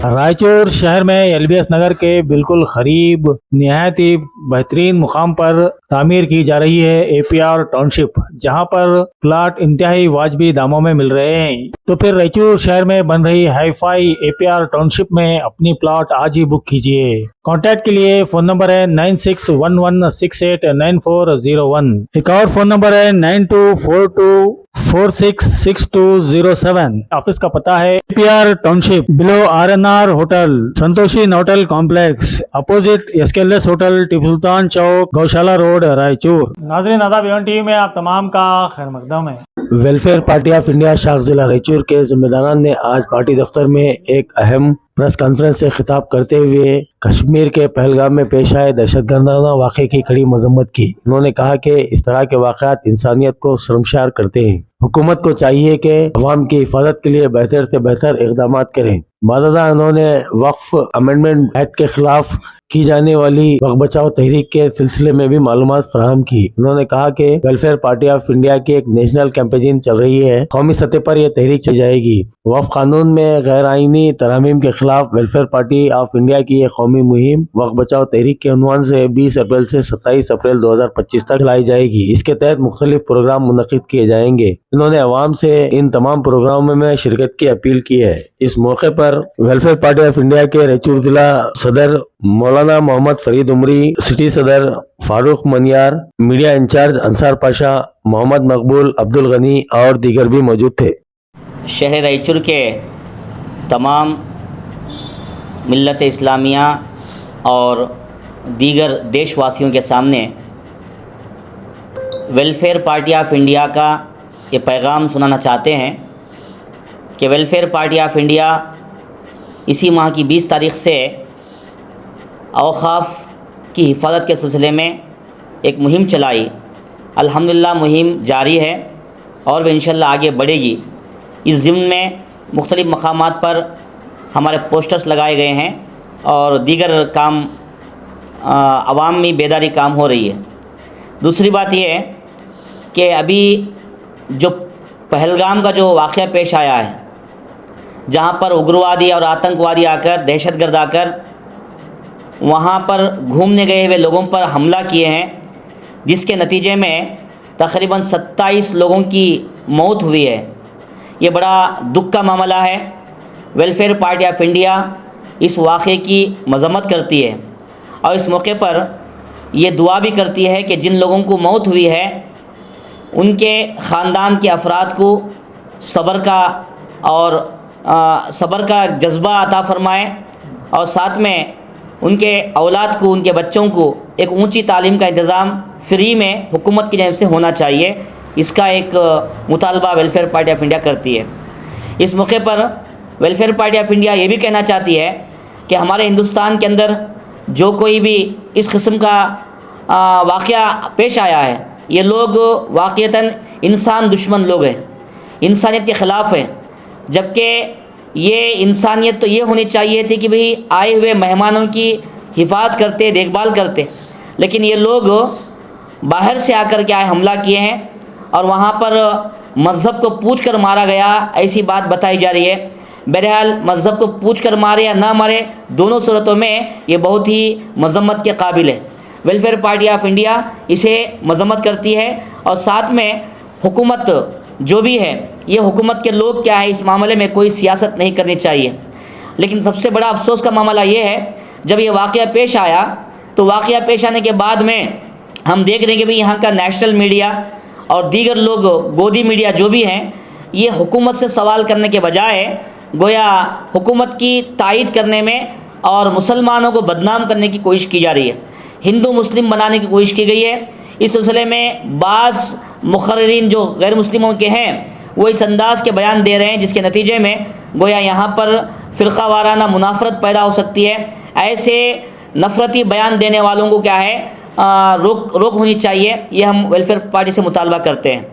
रायचूर शहर में एलबीएस नगर के बिल्कुल करीब निहायत ही बेहतरीन मुकाम पर तामीर की जा रही है एपीआर टाउनशिप, जहां पर प्लाट इंतहाई वाजबी दामों में मिल रहे हैं। तो फिर रायचूर शहर में बन रही हाईफाई एपीआर टाउनशिप में अपनी प्लाट आज ही बुक कीजिए। कॉन्टैक्ट के लिए फोन नंबर है 9611689401। एक और फोन नंबर है 9242466207। ऑफिस का पता है APR township, below RNR hotel, Santoshi hotel complex, opposite SKLS hotel, Tipu Sultan Chowk, Gaushala road, Raichur. नाज़रीन, आदाब, एवन टीवी में आप तमाम का खैर मकदम है। वेलफेयर पार्टी ऑफ इंडिया शाख जिला रायचूर के जिम्मेदारान ने आज पार्टी दफ्तर में एक अहम प्रेस कॉन्फ्रेंस से खिताब करते हुए कश्मीर के पहलगाम में पेश आए दहशतगर्दाना वाक़े की कड़ी मजम्मत की। उन्होंने कहा कि इस तरह के वाक़यात इंसानियत को शर्मसार करते हैं। हुकूमत को चाहिए कि अवाम की हिफाजत के लिए बेहतर से बेहतर इक़दाम करें। बादशाह उन्होंने वक्फ अमेंडमेंट एक्ट के खिलाफ की जाने वाली वक्त बचाओ तहरीक के सिलसिले में भी मालूमात फराहम की। उन्होंने कहा कि वेलफेयर पार्टी ऑफ इंडिया की एक नेशनल कैंपेन चल रही है, कौमी सतह पर यह तहरीक चली जाएगी। वक्फ कानून में गैर आईनी तरामीम के खिलाफ वेलफेयर पार्टी ऑफ इंडिया की एक कौमी मुहिम वक्त बचाओ तहरीक के उन्वान से 20 अप्रैल से 27 अप्रैल 2025 तक चलाई जाएगी। इसके तहत मुख्तलिफ प्रोग्राम मुनक़िद किए जाएंगे। उन्होंने अवाम से इन तमाम प्रोग्रामों में शिरकत की अपील की है। इस मौके पर वेलफेयर पार्टी ऑफ इंडिया के रायचूर जिला सदर मौलाना मोहम्मद फरीद उमरी, सिटी सदर फारूक मनियार, मीडिया इंचार्ज अंसार पाशा, मोहम्मद मकबूल, अब्दुल गनी और दीगर भी मौजूद थे। शहर रायचूर के तमाम मिल्लत इस्लामिया और दीगर देशवासियों के सामने वेलफेयर पार्टी ऑफ इंडिया का ये पैगाम सुनाना चाहते हैं कि वेलफेयर पार्टी ऑफ इंडिया इसी माह की 20 तारीख़ से औक़ाफ़ की हिफाजत के सिलसिले में एक मुहिम चलाई। अल्हम्दुलिल्लाह मुहिम जारी है और वह इंशाअल्लाह आगे बढ़ेगी। इस ज़िम्न में मुख्तलिफ़ मकामात पर हमारे पोस्टर्स लगाए गए हैं और दीगर काम अवामी बेदारी काम हो रही है। दूसरी बात यह है कि अभी जो पहलगाम का जो वाक़या पेश आया है, जहाँ पर उग्रवादी और आतंकवादी आकर, दहशतगर्द आकर वहाँ पर घूमने गए हुए लोगों पर हमला किए हैं, जिसके नतीजे में तकरीबन 27 लोगों की मौत हुई है। ये बड़ा दुख का मामला है। वेलफेयर पार्टी ऑफ इंडिया इस वाक़े की मज़म्मत करती है और इस मौके पर ये दुआ भी करती है कि जिन लोगों को मौत हुई है उनके ख़ानदान के अफराद को सब्र का जज्बा अता फ़रमाए और साथ में उनके औलाद को, उनके बच्चों को एक ऊंची तालीम का इंतज़ाम फ्री में हुकूमत की जानिब से होना चाहिए। इसका एक मुतालबा वेलफेयर पार्टी ऑफ इंडिया करती है। इस मौके पर वेलफेयर पार्टी ऑफ इंडिया ये भी कहना चाहती है कि हमारे हिंदुस्तान के अंदर जो कोई भी इस किस्म का वाक़या पेश आया है, ये लोग वाक़ईतन इंसान दुश्मन लोग हैं, इंसानियत के ख़िलाफ़ हैं। जबकि ये इंसानियत तो ये होनी चाहिए थी कि भाई आए हुए मेहमानों की हिफाजत करते, देखभाल करते, लेकिन ये लोग बाहर से आकर के आए हमला किए हैं और वहाँ पर मज़हब को पूछ कर मारा गया, ऐसी बात बताई जा रही है। बहरहाल मज़हब को पूछ कर मारे या ना मारे, दोनों सूरतों में ये बहुत ही मज़म्मत के काबिल है। वेलफेयर पार्टी ऑफ इंडिया इसे मज़म्मत करती है और साथ में हुकूमत जो भी है, ये हुकूमत के लोग क्या है, इस मामले में कोई सियासत नहीं करनी चाहिए। लेकिन सबसे बड़ा अफसोस का मामला ये है, जब ये वाक़या पेश आया तो वाक़या पेश आने के बाद में हम देख रहे हैं कि भाई यहाँ का नेशनल मीडिया और दीगर लोग, गोदी मीडिया जो भी हैं, ये हुकूमत से सवाल करने के बजाय गोया हुकूमत की तायीद करने में और मुसलमानों को बदनाम करने की कोशिश की जा रही है, हिंदू मुस्लिम बनाने की कोशिश की गई है। इस सिलसिले में बाज़ मुखर्रिरीन जो गैर मुस्लिमों के हैं वो इस अंदाज़ के बयान दे रहे हैं, जिसके नतीजे में गोया यहाँ पर फ़िरक़ा वाराना मुनाफरत पैदा हो सकती है। ऐसे नफ़रती बयान देने वालों को क्या है, रोक होनी चाहिए। ये हम वेलफेयर पार्टी से मुतालबा करते हैं।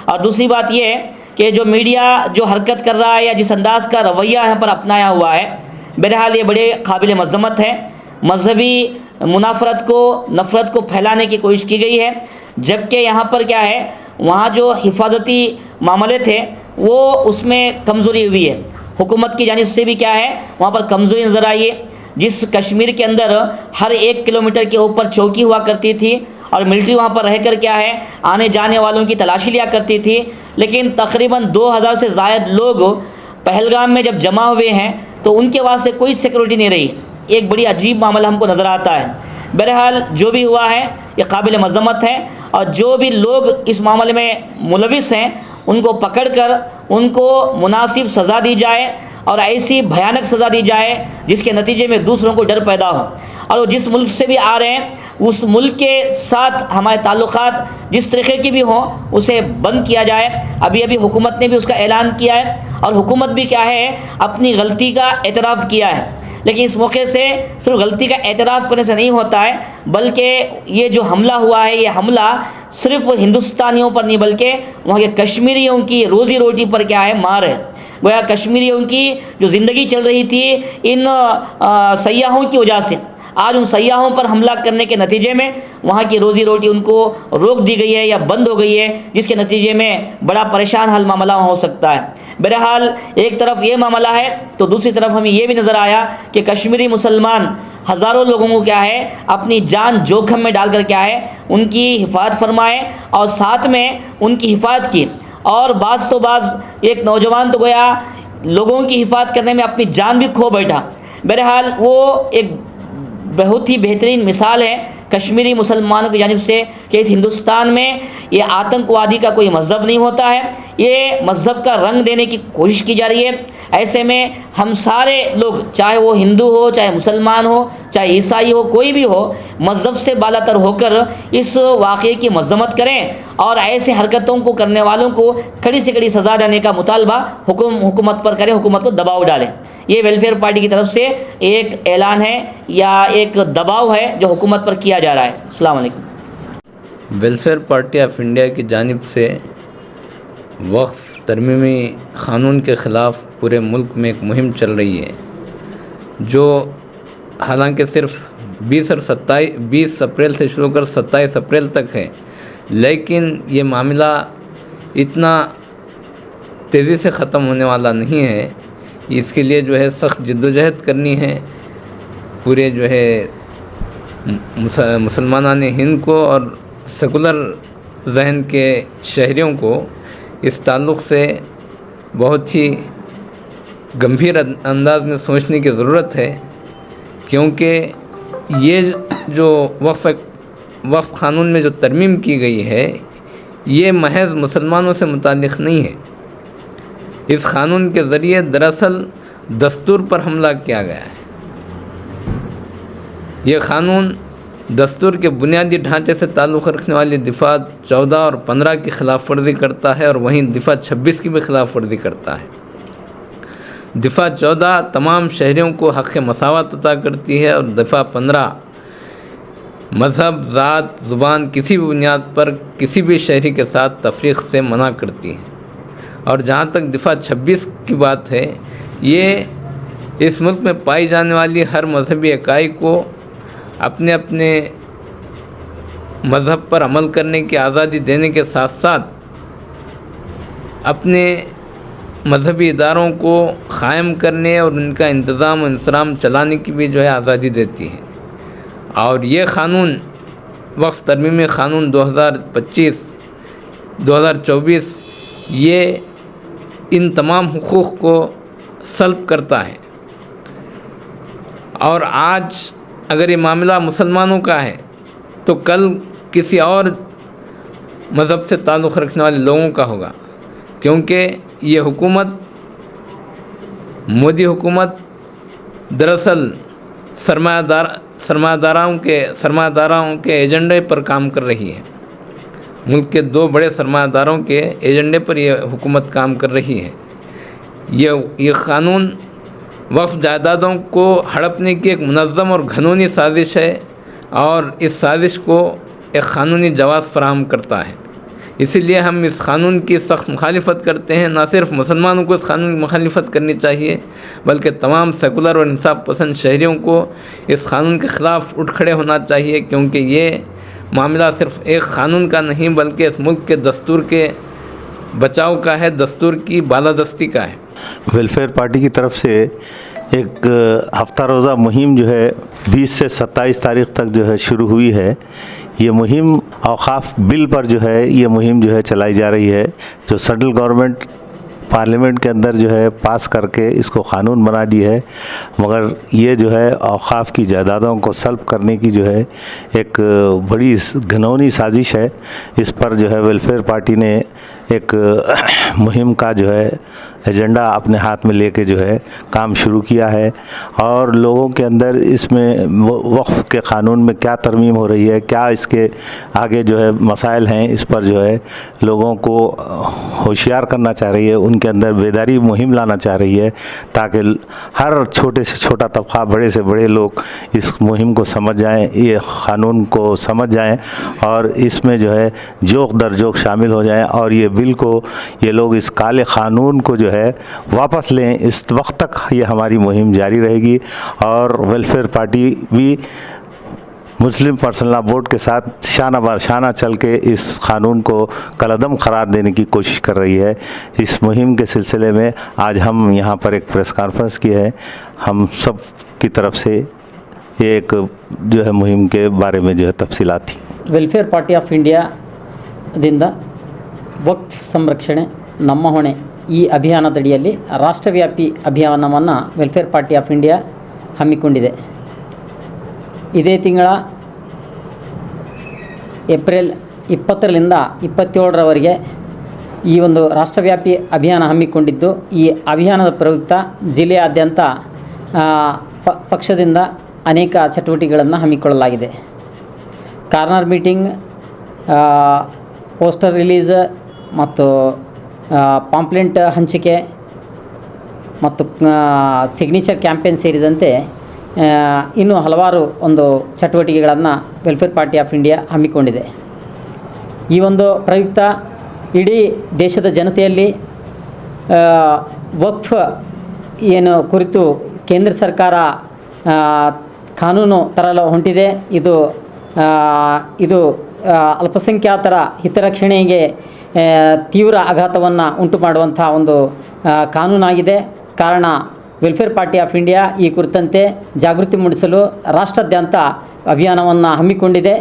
और दूसरी बात ये है कि जो मीडिया जो हरकत कर रहा है या जिस अंदाज़ का रवैया यहाँ पर अपनाया हुआ है, बहरहाल ये बड़े काबिल मज़म्मत है। मजहबी मुनाफरत को, नफ़रत को फैलाने की कोशिश की गई है, जबकि यहाँ पर क्या है, वहाँ जो हिफाजती मामले थे वो उसमें कमज़ोरी हुई है। حکومت کی جانب سے بھی کیا ہے وہاں پر کمزوری نظر آئی ہے. جس کشمیر کے اندر ہر 1 کلومیٹر کے اوپر چوکی ہوا کرتی تھی اور ملٹری وہاں پر رہ کر کیا ہے آنے جانے والوں کی تلاشی لیا کرتی تھی، لیکن تقریباً 2000 سے زائد لوگ پہلگام میں جب جمع ہوئے ہیں تو ان کے واسطے کوئی سیکورٹی نہیں رہی. ایک بڑی عجیب معاملہ ہم کو نظر آتا ہے. بہرحال جو بھی ہوا ہے یہ قابل مذمت ہے، اور جو بھی لوگ اس معاملے میں ملوث ہیں ان کو پکڑ کر ان کو مناسب سزا دی جائے، اور ایسی بھیانک سزا دی جائے جس کے نتیجے میں دوسروں کو ڈر پیدا ہو، اور وہ جس ملک سے بھی آ رہے ہیں اس ملک کے ساتھ ہمارے تعلقات جس طریقے کی بھی ہوں اسے بند کیا جائے. ابھی حکومت نے بھی اس کا اعلان کیا ہے، اور حکومت بھی کیا ہے اپنی غلطی کا اعتراف کیا ہے. لیکن اس موقع سے صرف غلطی کا اعتراف کرنے سے نہیں ہوتا ہے، بلکہ یہ جو حملہ ہوا ہے یہ حملہ صرف ہندوستانیوں پر نہیں بلکہ وہاں کے کشمیریوں کی روزی روٹی پر کیا ہے مار ہے. گویا کشمیریوں کی جو زندگی چل رہی تھی ان سیاحوں کی وجہ سے، آج ان سیاحوں پر حملہ کرنے کے نتیجے میں وہاں کی روزی روٹی ان کو روک دی گئی ہے یا بند ہو گئی ہے، جس کے نتیجے میں بڑا پریشان حال معاملہ ہو سکتا ہے. بہرحال ایک طرف یہ معاملہ ہے تو دوسری طرف ہمیں یہ بھی نظر آیا کہ کشمیری مسلمان ہزاروں لوگوں کو کیا ہے اپنی جان جوکھم میں ڈال کر کیا ہے ان کی حفاظت فرمائے، اور ساتھ میں ان کی حفاظت کی. اور بعض ایک نوجوان تو گویا لوگوں کی حفاظت کرنے میں اپنی جان بھی کھو بیٹھا. بہرحال وہ ایک بہت ہی بہترین مثال ہے کشمیری مسلمانوں کی جانب سے کہ اس ہندوستان میں یہ آتنکوادی کا کوئی مذہب نہیں ہوتا ہے، یہ مذہب کا رنگ دینے کی کوشش کی جا رہی ہے. ایسے میں ہم سارے لوگ چاہے وہ ہندو ہو، چاہے مسلمان ہو، چاہے عیسائی ہو، کوئی بھی ہو، مذہب سے بالا تر ہو کر اس واقعے کی مذمت کریں اور ایسے حرکتوں کو کرنے والوں کو کڑی سے کڑی سزا دینے کا مطالبہ حکومت پر کریں، حکومت کو دباؤ ڈالیں. یہ ویلفیئر پارٹی کی طرف سے ایک اعلان ہے یا ایک دباؤ ہے جو حکومت پر کیا جا رہا ہے. السلام علیکم. ویلفیئر پارٹی آف انڈیا کی جانب سے وقف ترمیمی قانون کے خلاف پورے ملک میں ایک مہم چل رہی ہے، جو حالانکہ صرف 20 اپریل سے شروع کر 27 اپریل تک ہے، لیکن یہ معاملہ اتنا تیزی سے ختم ہونے والا نہیں ہے. اس کے لیے جو ہے سخت جدوجہد کرنی ہے. پورے جو ہے مسلمانان ہند کو اور سیکولر ذہن کے شہریوں کو اس تعلق سے بہت ہی گمبھیر انداز میں سوچنے کی ضرورت ہے، کیونکہ یہ جو وقف قانون میں جو ترمیم کی گئی ہے یہ محض مسلمانوں سے متعلق نہیں ہے. اس قانون کے ذریعے دراصل دستور پر حملہ کیا گیا ہے. یہ قانون دستور کے بنیادی ڈھانچے سے تعلق رکھنے والی دفعہ 14 اور 15 کی خلاف ورزی کرتا ہے، اور وہیں دفعہ 26 کی بھی خلاف ورزی کرتا ہے. دفعہ 14 تمام شہریوں کو حق مساوات عطا کرتی ہے، اور دفعہ 15 مذہب، ذات، زبان کسی بھی بنیاد پر کسی بھی شہری کے ساتھ تفریق سے منع کرتی ہے. اور جہاں تک دفعہ 26 کی بات ہے، یہ اس ملک میں پائی جانے والی ہر مذہبی اکائی کو اپنے اپنے مذہب پر عمل کرنے کی آزادی دینے کے ساتھ ساتھ اپنے مذہبی اداروں کو قائم کرنے اور ان کا انتظام و انصرام چلانے کی بھی جو ہے آزادی دیتی ہے. اور یہ قانون وقف ترمیمی قانون 2024 یہ ان تمام حقوق کو سلب کرتا ہے. اور آج اگر یہ معاملہ مسلمانوں کا ہے تو کل کسی اور مذہب سے تعلق رکھنے والے لوگوں کا ہوگا، کیونکہ یہ حکومت، مودی حکومت دراصل سرمایہ داروں کے ایجنڈے پر کام کر رہی ہے. ملک کے 2 بڑے سرمایہ داروں کے ایجنڈے پر یہ حکومت کام کر رہی ہے. یہ قانون وقف جائیدادوں کو ہڑپنے کی ایک منظم اور گھنونی سازش ہے، اور اس سازش کو ایک قانونی جواز فراہم کرتا ہے. اسی لیے ہم اس قانون کی سخت مخالفت کرتے ہیں. نہ صرف مسلمانوں کو اس قانون کی مخالفت کرنی چاہیے، بلکہ تمام سیکولر اور انصاف پسند شہریوں کو اس قانون کے خلاف اٹھ کھڑے ہونا چاہیے، کیونکہ یہ معاملہ صرف ایک قانون کا نہیں بلکہ اس ملک کے دستور کے बचाव का है, दस्तूर की बालादस्ती का है। वेलफेयर पार्टी की तरफ से एक हफ्ता रोज़ा मुहिम जो है 20 से 27 तारीख तक जो है शुरू हुई है। ये मुहिम औक़ाफ़ बिल पर जो है ये मुहिम जो है चलाई जा रही है, जो सेंट्रल गवर्नमेंट पार्लियामेंट के अंदर जो है पास करके इसको क़ानून बना दी है, मगर ये जो है औक़ाफ़ की जायदादों को सल्ब करने की जो है एक बड़ी घिनौनी साजिश है। इस पर जो है वेलफेयर पार्टी ने एक मुहिम का जो है एजेंडा अपने हाथ में लेके जो है काम शुरू किया है, और लोगों के अंदर इसमें वक्फ़ के क़ानून में क्या तरमीम हो रही है, क्या इसके आगे जो है मसाइल हैं, इस पर जो है लोगों को होशियार करना चाह रही है, उनके अंदर बेदारी मुहिम लाना चाह रही है, ताकि हर छोटे से छोटा तबका, बड़े से बड़े लोग इस मुहिम को समझ जाएं, ये क़ानून को समझ जाएं और इसमें जो है जोक दर जोक शामिल हो जाएं, और ये बिल को ये लोग इस काले क़ानून को जो है वापस लें। इस वक्त तक ये हमारी मुहिम जारी रहेगी, और वेलफेयर पार्टी भी मुस्लिम पर्सनल लॉ बोर्ड के साथ शाना बार शाना चल के इस क़ानून को कलअदम करार देने की कोशिश कर रही है। इस मुहिम के सिलसिले में आज हम यहाँ पर एक प्रेस कॉन्फ्रेंस की है। हम सब की तरफ से एक जो है मुहिम के बारे में जो है तफसीलात थी। ವೆಲ್ಫೇರ್ ಪಾರ್ಟಿ ಆಫ್ ಇಂಡಿಯಾದಿಂದ ವಕ್ಫ್ ಸಂರಕ್ಷಣೆ ನಮ್ಮ ಹೊಣೆ ಈ ಅಭಿಯಾನದಡಿಯಲ್ಲಿ ರಾಷ್ಟ್ರವ್ಯಾಪಿ ಅಭಿಯಾನವನ್ನು ವೆಲ್ಫೇರ್ ಪಾರ್ಟಿ ಆಫ್ ಇಂಡಿಯಾ ಹಮ್ಮಿಕೊಂಡಿದೆ. ಇದೇ ತಿಂಗಳ ಏಪ್ರಿಲ್ 20ರಿಂದ 27ರವರೆಗೆ ಈ ಒಂದು ರಾಷ್ಟ್ರವ್ಯಾಪಿ ಅಭಿಯಾನ ಹಮ್ಮಿಕೊಂಡಿದ್ದು, ಈ ಅಭಿಯಾನದ ಪ್ರಯುಕ್ತ ಜಿಲ್ಲೆಯಾದ್ಯಂತ ಪಕ್ಷದಿಂದ ಅನೇಕ ಚಟುವಟಿಕೆಗಳನ್ನು ಹಮ್ಮಿಕೊಳ್ಳಲಾಗಿದೆ. ಕಾರ್ನರ್ ಮೀಟಿಂಗ್, ಪೋಸ್ಟರ್ ರಿಲೀಸ್ ಮತ್ತು ಪಾಂಪ್ಲೆಂಟ್ ಹಂಚಿಕೆ ಮತ್ತು ಸಿಗ್ನೇಚರ್ ಕ್ಯಾಂಪೇನ್ ಸೇರಿದಂತೆ ಇನ್ನೂ ಹಲವಾರು ಒಂದು ಚಟುವಟಿಕೆಗಳನ್ನು ವೆಲ್ಫೇರ್ ಪಾರ್ಟಿ ಆಫ್ ಇಂಡಿಯಾ ಹಮ್ಮಿಕೊಂಡಿದೆ. ಈ ಒಂದು ಪ್ರಯುಕ್ತ ಇಡೀ ದೇಶದ ಜನತೆಯಲ್ಲಿ ವಕ್ಫ್ ಏನು ಕುರಿತು ಕೇಂದ್ರ ಸರ್ಕಾರ ಕಾನೂನು ತರಲು ಹೊಂಟಿದೆ, ಇದು ಅಲ್ಪಸಂಖ್ಯಾತರ ಹಿತರಕ್ಷಣೆಗೆ ತೀವ್ರ ಆಘಾತವನ್ನು ಉಂಟು ಮಾಡುವಂಥ ಒಂದು ಕಾನೂನಾಗಿದೆ. ಕಾರಣ ವೆಲ್ಫೇರ್ ಪಾರ್ಟಿ ಆಫ್ ಇಂಡಿಯಾ ಈ ಕುರಿತಂತೆ ಜಾಗೃತಿ ಮೂಡಿಸಲು ರಾಷ್ಟ್ರಾದ್ಯಂತ ಅಭಿಯಾನವನ್ನು ಹಮ್ಮಿಕೊಂಡಿದೆ.